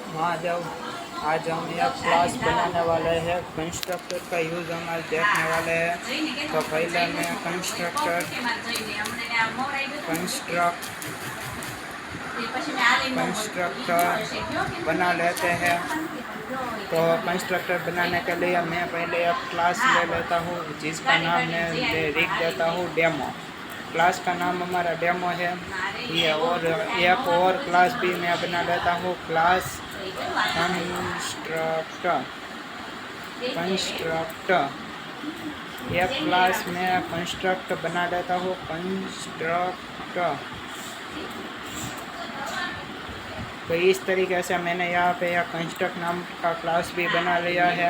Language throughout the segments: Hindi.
महादेव। आज हम एक क्लास बनाने वाले हैं, कंस्ट्रक्टर का यूज़ हमारे देखने वाले हैं। तो पहले मैं कंस्ट्रक्टर बना लेते हैं। तो कंस्ट्रक्टर बनाने के लिए मैं पहले एक क्लास ले लेता हूँ, जिसका नाम मैं लिख देता हूँ डेमो। क्लास का नाम हमारा डेमो है ये। और एक और क्लास भी मैं बना लेता हूँ, क्लास कंस्ट्रक्टर। एक क्लास में कंस्ट्रक्ट बना लेता हूँ, कंस्ट्रक्टर। तो इस तरीके से मैंने यहाँ पे एक कंस्ट्रक्ट नाम का क्लास भी बना लिया है।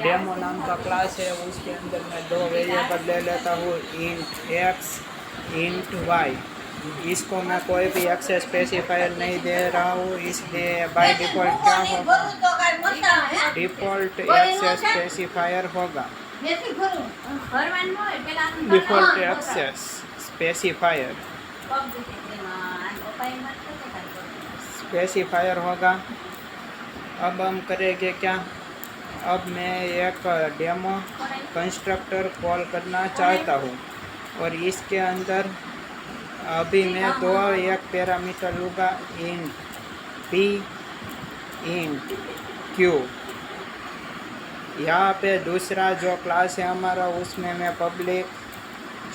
डेमो नाम का क्लास है, उसके अंदर मैं दो वेरिएबल ले लेता हूँ, इंट एक्स इंट वाई। इसको मैं कोई भी एक्सेस स्पेसिफायर नहीं दे रहा हूँ, इसलिए बाय डिफ़ॉल्ट क्या होगा, डिफ़ॉल्ट एक्सेस स्पेसिफायर होगा। डिफ़ॉल्ट एक्सेस स्पेसिफायर होगा। अब हम करेंगे क्या, अब मैं एक डेमो कंस्ट्रक्टर कॉल करना चाहता हूँ और इसके अंदर अभी मैं एक पैरामीटर लूँगा, इंट पी इंट क्यू। यहाँ पे दूसरा जो क्लास है हमारा, उसमें मैं पब्लिक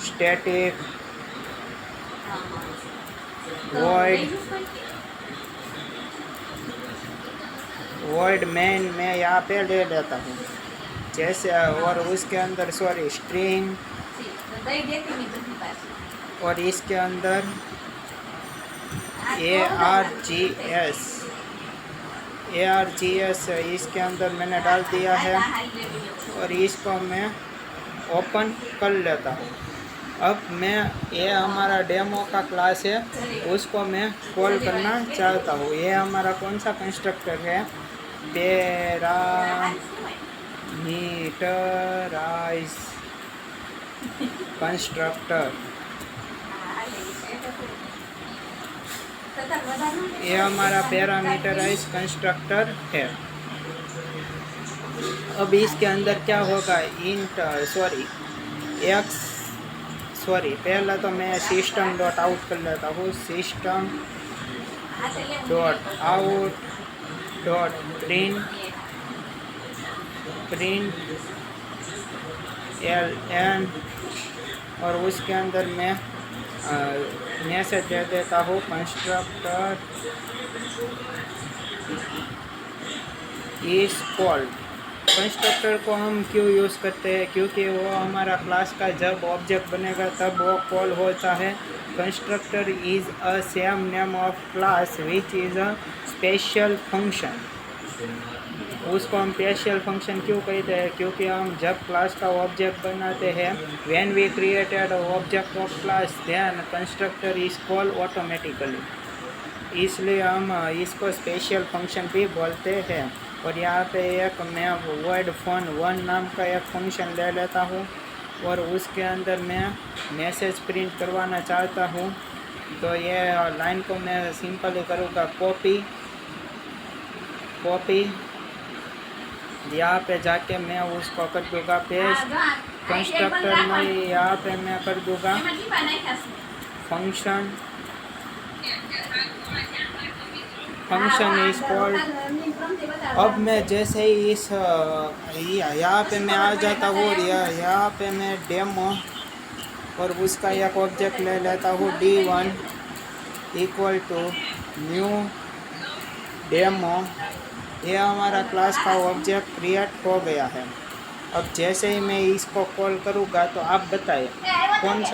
स्टैटिक वॉइड मेन में यहाँ पे ले लेता हूँ जैसे। और उसके अंदर स्ट्रिंग, और इसके अंदर ARGS इसके अंदर मैंने डाल दिया है और इसको मैं ओपन कर लेता हूँ। अब मैं ये हमारा डेमो का क्लास है, उसको मैं कॉल करना चाहता हूँ। ये हमारा कौन सा कंस्ट्रक्टर है, पैरामीटराइज कंस्ट्रक्टर। ये हमारा पैरामीटराइज कंस्ट्रक्टर है। अब इसके अंदर क्या होगा, पहला तो मैं सिस्टम डॉट आउट कर लेता हूँ, system dot out dot print LN, और उसके अंदर मैं मैसेज दे देता हूँ, कंस्ट्रक्टर इज कॉल्ड। कंस्ट्रक्टर को हम क्यों यूज़ करते हैं, क्योंकि वो हमारा क्लास का जब ऑब्जेक्ट बनेगा तब वो कॉल होता है। Constructor is a same name of class which is a special function. उसको हम स्पेशल फंक्शन क्यों कहते हैं, क्योंकि हम जब क्लास का ऑब्जेक्ट बनाते हैं, when we created object of class then constructor is call automatically, इसलिए हम इसको स्पेशल फंक्शन भी बोलते हैं। और यहाँ पे एक मैं वर्ड फोन 1 नाम का एक फंक्शन ले लेता हूँ और उसके अंदर मैं मैसेज प्रिंट करवाना चाहता हूँ। तो ये लाइन को मैं सिंपली करूँगा, कॉपी, यहाँ पे जाके मैं उसको कर दूँगा पेस्ट। कंस्ट्रक्टर में यहाँ पे मैं कर दूँगा फंक्शन इज कॉल्ड। अब मैं जैसे ही इस यहाँ पे मैं आ जाता हूँ, यहाँ पे मैं डेमो और उसका एक ऑब्जेक्ट ले लेता हूँ, D1 equal to new demo. ये हमारा क्लास का ऑब्जेक्ट क्रिएट हो गया है। अब जैसे ही मैं इसको कॉल करूँगा तो आप बताइए कौन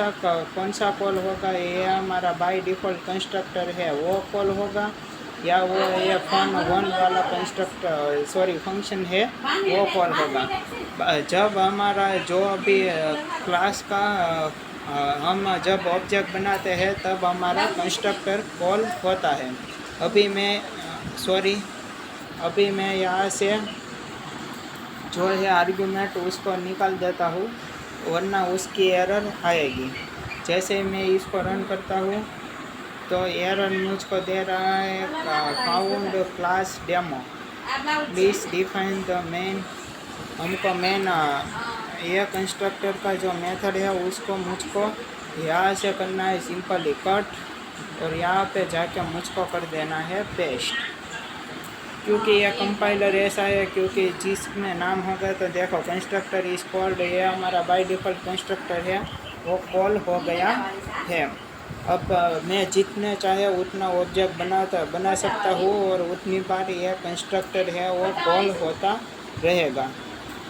सा कॉल होगा। ये हमारा बाय डिफ़ॉल्ट कंस्ट्रक्टर है, वो कॉल होगा, या वो ये फन 1 वाला फंक्शन है वो कॉल होगा। जब हमारा जो अभी क्लास का हम जब ऑब्जेक्ट बनाते हैं तब हमारा कंस्ट्रक्टर कॉल होता है। अभी मैं यहाँ से जो है आर्गुमेंट उसको निकाल देता हूँ, वरना उसकी एरर आएगी। जैसे मैं इसको रन करता हूँ तो एरर मुझको दे रहा है found class demo, please define the main. हमको मेन ये कंस्ट्रक्टर का जो मेथड है उसको मुझको यहाँ से करना है सिंपली कट, और यहाँ पे जाके मुझको कर देना है पेस्ट। क्योंकि ये कंपाइलर ऐसा है, क्योंकि जिसमें नाम होगा तो देखो कंस्ट्रक्टर इस कॉल्ड, ये हमारा बाय डिफ़ॉल्ट कंस्ट्रक्टर है वो कॉल हो गया है। अब मैं जितने चाहे उतना ऑब्जेक्ट बना सकता हूँ और उतनी बार ये कंस्ट्रक्टर है वो कॉल होता रहेगा।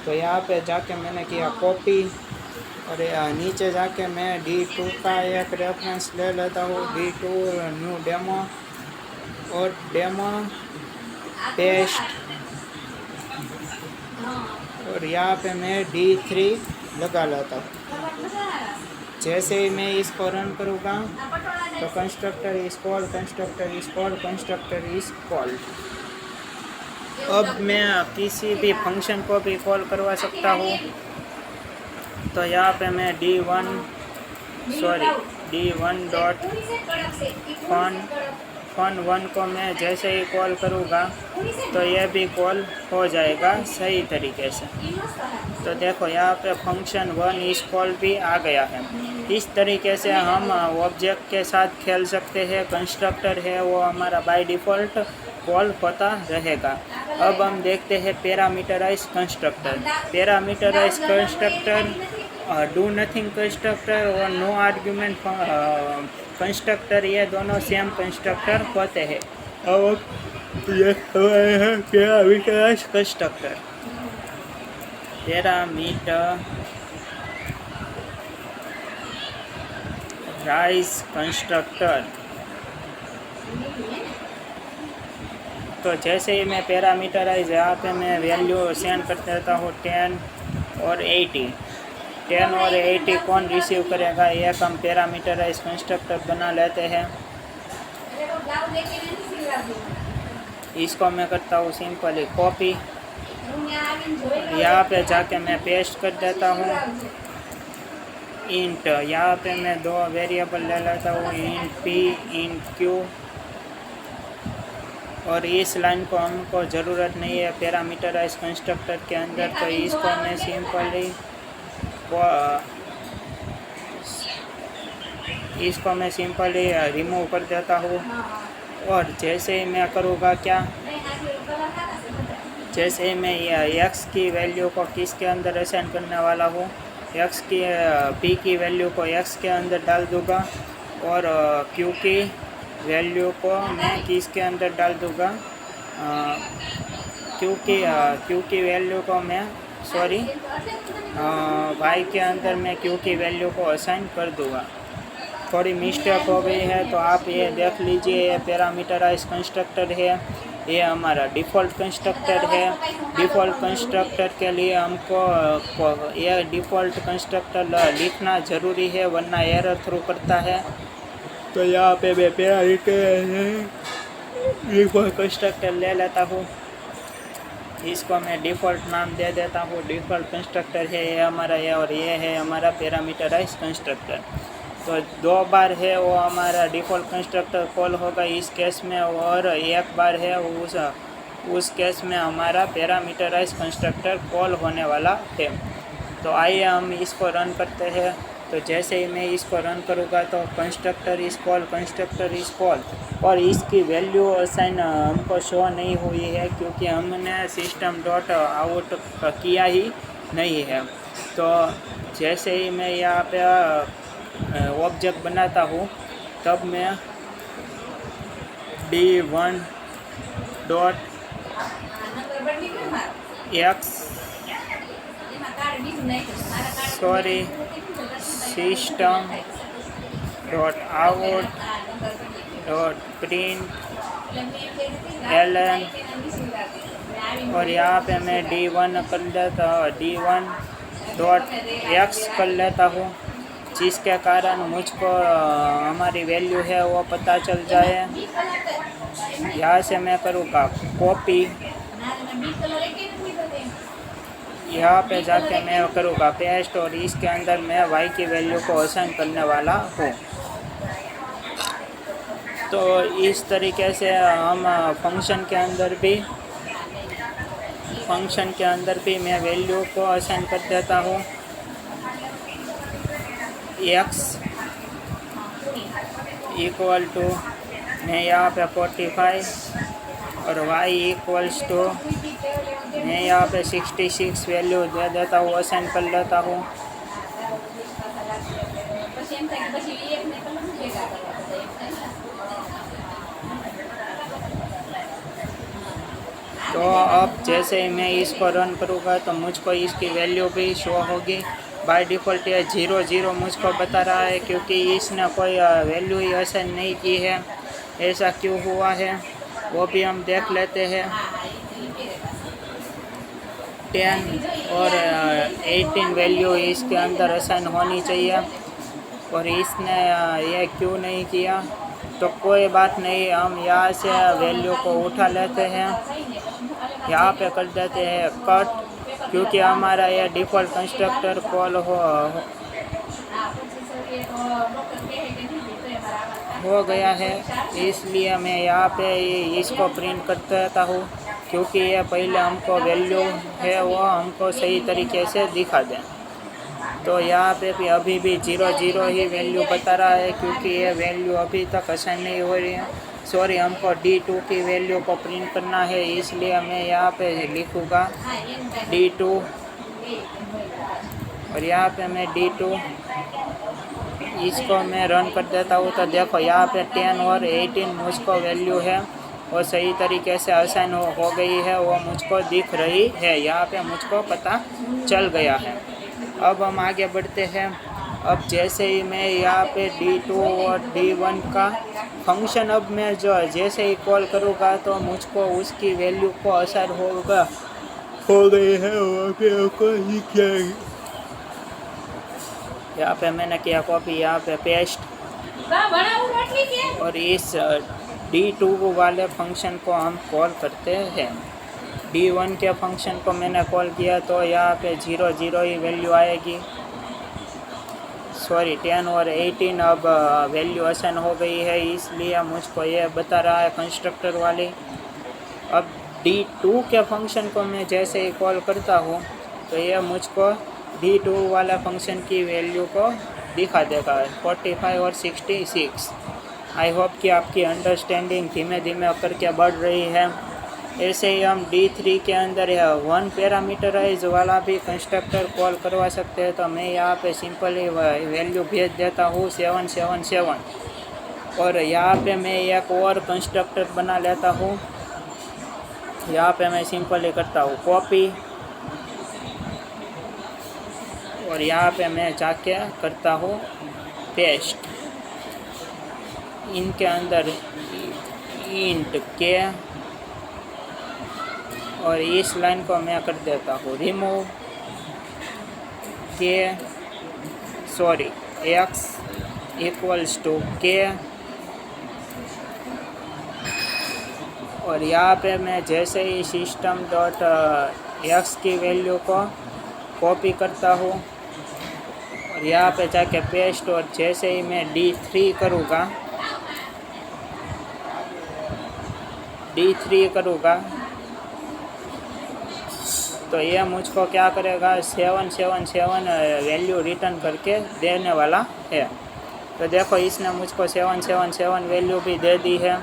तो यहाँ पे जाके मैंने किया कॉपी, और नीचे जाके मैं D2 का एक रेफरेंस ले लेता हूँ, D2 न्यू डेमो, और डेमो पेस्ट, और यहाँ पे मैं D3 लगा लेता हूँ। जैसे ही मैं इसको रन करूँगा तो constructor is called, constructor is called, constructor is called. अब मैं किसी भी फंक्शन को भी कॉल करवा सकता हूँ। तो यहाँ पे मैं D1 डॉट fun1 को मैं जैसे ही कॉल करूँगा तो यह भी कॉल हो जाएगा सही तरीके से। तो देखो यहाँ पे fun1 इस कॉल भी आ गया है। इस तरीके से हम ऑब्जेक्ट के साथ खेल सकते हैं। कंस्ट्रक्टर है वो हमारा बाय डिफ़ॉल्ट कॉल होता रहेगा। अब हम देखते हैं parameterize constructor. Parameterize constructor, do nothing constructor और नो आर्ग्यूमेंट कंस्ट्रक्टर, ये दोनों सेम कंस्ट्रक्टर होते हैं। अब ये पैरामीटराइज कंस्ट्रक्टर, पैरामीटराइज कंस्ट्रक्टर। तो जैसे ही मैं पैरामीटराइज यहाँ पे मैं वैल्यू सेंड कर देता हूँ 10 और 80। 10 और 80 कौन रिसीव करेगा, एक हम पैरामीटराइज कंस्ट्रक्टर बना लेते हैं। इसको मैं करता हूँ सिंपली कॉपी, यहाँ पे जाके मैं पेस्ट कर देता हूँ। इंट, यहाँ पे मैं दो वेरिएबल ले लेता हूँ, इंट p, इंट q। और इस लाइन को हमको ज़रूरत नहीं है पैरामीटराइज कंस्ट्रक्टर के अंदर, तो इसको मैं सिंपली रिमूव कर देता हूँ। और जैसे ही मैं करूँगा क्या, जैसे ही मैं x की वैल्यू को किसके अंदर असाइन करने वाला हूँ, x की p की वैल्यू को x के अंदर डाल दूँगा, और q की वैल्यू को मैं किसके अंदर डाल दूँगा, q की वैल्यू को मैं y के अंदर मैं q की वैल्यू को असाइन कर दूँगा। थोड़ी मिस्टेक हो गई है तो आप ये देख लीजिए। ये पैरामीटराइज कंस्ट्रक्टर है, ये हमारा डिफ़ॉल्ट कंस्ट्रक्टर है। डिफ़ॉल्ट कंस्ट्रक्टर के लिए हमको ये डिफ़ॉल्ट कंस्ट्रक्टर लिखना ज़रूरी है, वरना एरर थ्रू करता है। तो यहाँ पे मैं डिफ़ॉल्ट कंस्ट्रक्टर ले लेता हूँ, इसको मैं डिफ़ॉल्ट नाम दे देता हूँ। डिफ़ॉल्ट कंस्ट्रक्टर है ये हमारा, ये और ये है हमारा पैरामीटराइज कंस्ट्रक्टर। तो दो बार है वो हमारा डिफ़ॉल्ट कंस्ट्रक्टर कॉल होगा इस केस में, और एक बार है उस केस में हमारा पैरामीटराइज कंस्ट्रक्टर कॉल होने वाला है। तो आइए हम इसको रन करते हैं। तो जैसे ही मैं इसको रन करूँगा तो कंस्ट्रक्टर इस कॉल, कंस्ट्रक्टर इस कॉल, और इसकी वैल्यू असाइन हमको शो नहीं हुई है क्योंकि हमने सिस्टम डॉट आउट किया ही नहीं है। तो जैसे ही मैं यहाँ पे ऑब्जेक्ट बनाता हूँ तब मैं D1 dot system dot out dot print ln, और यहाँ पे मैं D1 कर लेता हूँ, D1 डॉट x कर लेता हूँ, जिसके कारण मुझको हमारी वैल्यू है वो पता चल जाए। यहाँ से मैं करूँगा कॉपी, यहाँ पे जाके मैं करूँगा पेस्ट, और इसके अंदर मैं y की वैल्यू को असाइन करने वाला हूँ। तो इस तरीके से हम फंक्शन के अंदर भी मैं वैल्यू को असाइन कर देता हूँ। x इक्वल टू मैं यहाँ पे 45 और y इक्वल्स टू मैं यहाँ पे 66 वैल्यू दे देता हूँ, असाइन कर लेता हूँ। तो अब जैसे ही मैं इसको रन करूँगा तो मुझको इसकी वैल्यू भी शो होगी। बाय डिफ़ॉल्ट ये 0 मुझको बता रहा है क्योंकि इसने कोई वैल्यू ही असाइन नहीं की है। ऐसा क्यों हुआ है वो भी हम देख लेते हैं। 10 और 18 वैल्यू इसके अंदर असाइन होनी चाहिए और इसने ये क्यों नहीं किया। तो कोई बात नहीं, हम यहाँ से वैल्यू को उठा लेते हैं, यहाँ पे कर देते हैं कट, क्योंकि हमारा ये डिफ़ॉल्ट कंस्ट्रक्टर कॉल हो गया है। इसलिए मैं यहाँ पे इसको प्रिंट कर देता हूँ, क्योंकि ये पहले हमको वैल्यू है वो हमको सही तरीके से दिखा दें। तो यहाँ पे भी अभी भी 0 ही वैल्यू बता रहा है, क्योंकि ये वैल्यू अभी तक असाइन नहीं हो रही है। सॉरी, हमको D2 की वैल्यू को प्रिंट करना है, इसलिए मैं यहाँ पे लिखूँगा D2 और यहाँ पे मैं D2 इसको मैं रन कर देता हूँ। तो देखो यहाँ पे 10 और 18 मुझको वैल्यू है वो सही तरीके से असाइन हो गई है, वो मुझको दिख रही है, यहाँ पे मुझको पता चल गया है। अब हम आगे बढ़ते हैं। अब जैसे ही मैं यहाँ पे D2 और D1 का फंक्शन अब मैं जैसे ही कॉल करूँगा तो मुझको उसकी वैल्यू को असर हो गई है, यहाँ पे मैंने किया कॉपी, यहाँ पे पेस्ट, और इस D2 वाले फंक्शन को हम कॉल करते हैं। D1 के फंक्शन को मैंने कॉल किया तो यहाँ पे 0 ही वैल्यू आएगी। सॉरी, 10 और 18 अब वैल्यू असाइन हो गई है, इसलिए मुझको ये बता रहा है कंस्ट्रक्टर वाली। अब D2 के फंक्शन को मैं जैसे ही कॉल करता हूँ तो ये मुझको D2 वाला फंक्शन की वैल्यू को दिखा देगा, 45 और 66। आई होप कि आपकी अंडरस्टैंडिंग धीमे धीमे करके बढ़ रही है। ऐसे ही हम D3 के अंदर 1 पैरामीटराइज वाला भी कंस्ट्रक्टर कॉल करवा सकते हैं। तो मैं यहाँ पे सिंपली वैल्यू भेज देता हूँ 777 और यहाँ पे मैं एक और कंस्ट्रक्टर बना लेता हूँ। यहाँ पे मैं सिंपली करता हूँ कॉपी और यहाँ पे मैं जाके करता हूँ पेस्ट। इनके अंदर इंट के और इस लाइन को मैं कर देता हूँ रिमूव के, सॉरी x इक्वल्स टू के, और यहाँ पे मैं जैसे ही सिस्टम डॉट एक्स की वैल्यू को कॉपी करता हूँ और यहाँ पे जाके पेस्ट, और जैसे ही मैं D3 करूँगा तो ये मुझको क्या करेगा 777 वैल्यू रिटर्न करके देने वाला है। तो देखो इसने मुझको 777 वैल्यू भी दे दी है।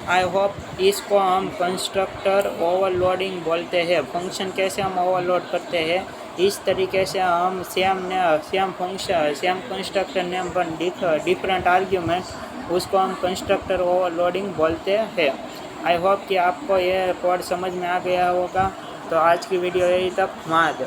आई होप इसको हम कंस्ट्रक्टर ओवरलोडिंग बोलते हैं। फंक्शन कैसे हम ओवरलोड करते हैं, इस तरीके से हम सेम कंस्ट्रक्टर नेम पर डिफरेंट आर्ग्यूमेंट उसको हम कंस्ट्रक्टर ओवरलोडिंग बोलते हैं। आई होप कि आपको ये कोड समझ में आ गया होगा। तो आज की वीडियो यही तक, महादेव।